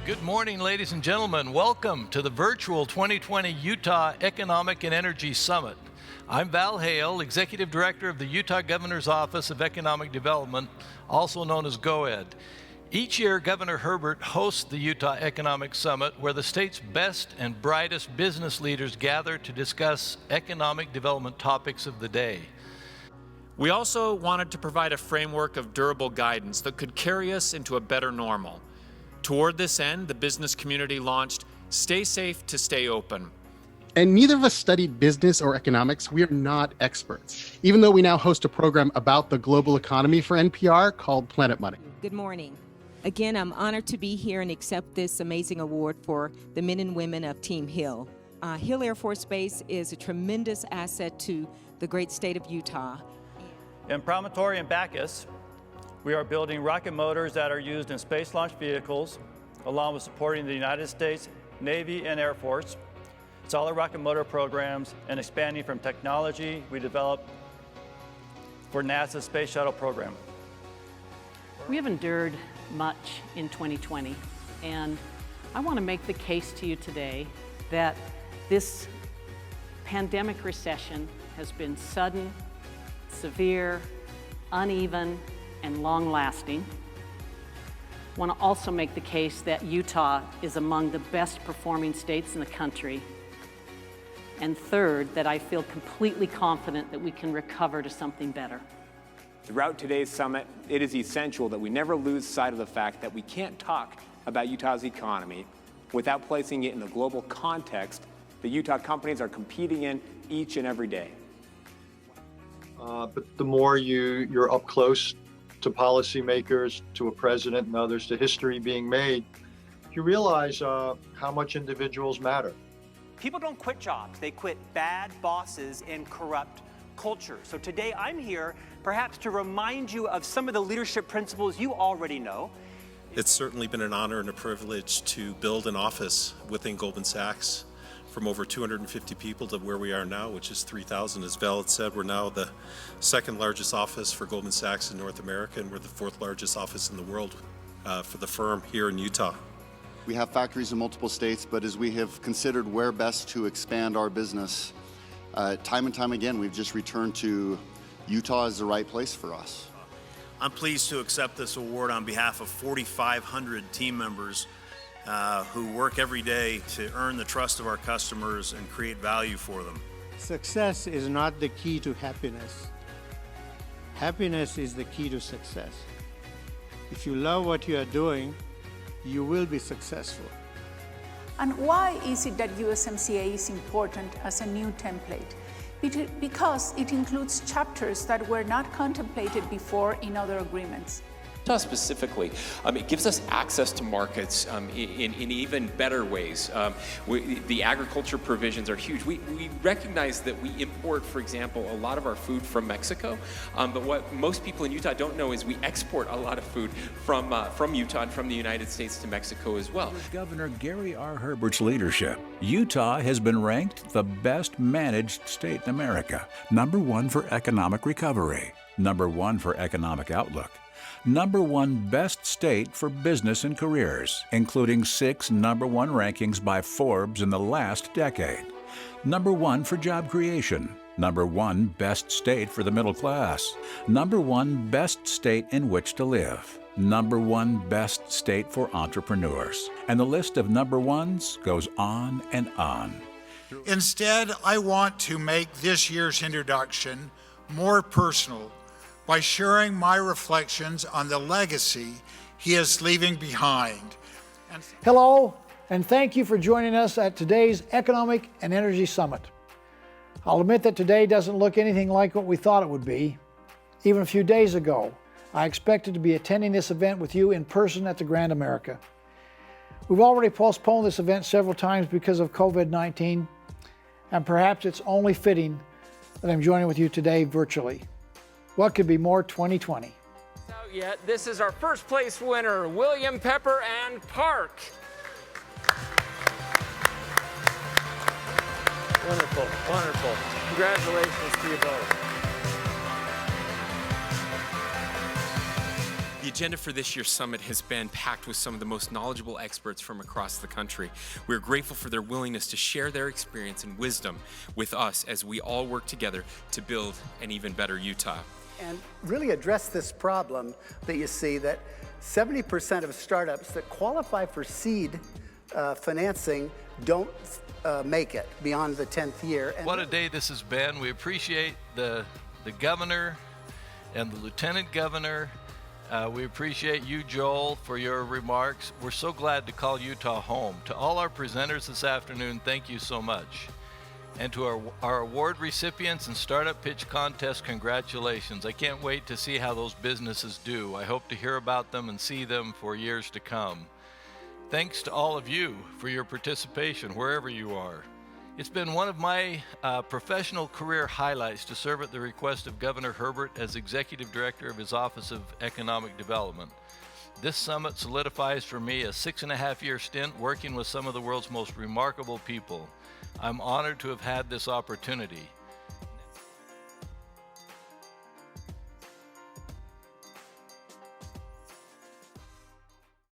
Good morning, ladies and gentlemen. Welcome to the virtual 2020 Utah Economic and Energy Summit. I'm Val Hale, Executive Director of the Utah Governor's Office of Economic Development, also known as GOED. Each year, Governor Herbert hosts the Utah Economic Summit, where the state's best and brightest business leaders gather to discuss economic development topics of the day. We also wanted to provide a framework of durable guidance that could carry us into a better normal. Toward this end, the business community launched Stay Safe to Stay Open. And neither of us studied business or economics. We are not experts, even though we now host a program about the global economy for NPR called Planet Money. Good morning. Again, I'm honored to be here and accept this amazing award for the men and women of Team Hill. Hill Air Force Base is a tremendous asset to the great state of Utah. In Promontory and Bacchus, we are building rocket motors that are used in space launch vehicles, along with supporting the United States Navy and Air Force, solid rocket motor programs, and expanding from technology we developed for NASA's Space Shuttle program. We have endured much in 2020, and I want to make the case to you today that this pandemic recession has been sudden, severe, uneven, and long-lasting. I want to also make the case that Utah is among the best performing states in the country. And third, that I feel completely confident that we can recover to something better. Throughout today's summit, it is essential that we never lose sight of the fact that we can't talk about Utah's economy without placing it in the global context that Utah companies are competing in each and every day. But the more you're up close to policymakers, to a president and others, to history being made, you realize how much individuals matter. People don't quit jobs, they quit bad bosses and corrupt culture. So today I'm here perhaps to remind you of some of the leadership principles you already know. It's certainly been an honor and a privilege to build an office within Goldman Sachs from over 250 people to where we are now, which is 3,000. As Val had said, we're now the second largest office for Goldman Sachs in North America, and we're the fourth largest office in the world for the firm here in Utah. We have factories in multiple states, but as we have considered where best to expand our business, time and time again, we've just returned to Utah as the right place for us. I'm pleased to accept this award on behalf of 4,500 team members who work every day to earn the trust of our customers and create value for them. Success is not the key to happiness. Happiness is the key to success. If you love what you are doing, you will be successful. And why is it that USMCA is important as a new template? Because it includes chapters that were not contemplated before in other agreements. Specifically, it gives us access to markets in even better ways. The agriculture provisions are huge. We recognize that we import, for example, a lot of our food from Mexico, but what most people in Utah don't know is we export a lot of food from Utah and from the United States to Mexico as well. Under Governor Gary R. Herbert's leadership, Utah has been ranked the best managed state in America, #1 for economic recovery, #1 for economic outlook, #1 best state for business and careers, including 6 #1 rankings by Forbes in the last decade. #1 for job creation, #1 best state for the middle class, #1 best state in which to live, #1 best state for entrepreneurs. And the list of #1s goes on and on. Instead, I want to make this year's introduction more personal by sharing my reflections on the legacy he is leaving behind. Hello, and thank you for joining us at today's Economic and Energy Summit. I'll admit that today doesn't look anything like what we thought it would be. Even a few days ago, I expected to be attending this event with you in person at the Grand America. We've already postponed this event several times because of COVID-19, and perhaps it's only fitting that I'm joining with you today virtually. What could be more 2020? Out yet, this is our first place winner, William Pepper and Park. Wonderful, wonderful. Congratulations to you both. The agenda for this year's summit has been packed with some of the most knowledgeable experts from across the country. We're grateful for their willingness to share their experience and wisdom with us as we all work together to build an even better Utah. And really address this problem that you see that 70% of startups that qualify for seed financing don't make it beyond the 10th year. What a day this has been. We appreciate the governor and the lieutenant governor. We appreciate you, Joel, for your remarks. We're so glad to call Utah home. To all our presenters this afternoon, thank you so much. And to our award recipients and Startup Pitch Contest, congratulations. I can't wait to see how those businesses do. I hope to hear about them and see them for years to come. Thanks to all of you for your participation, wherever you are. It's been one of my professional career highlights to serve at the request of Governor Herbert as Executive Director of his Office of Economic Development. This summit solidifies for me a 6.5-year stint working with some of the world's most remarkable people. I'm honored to have had this opportunity.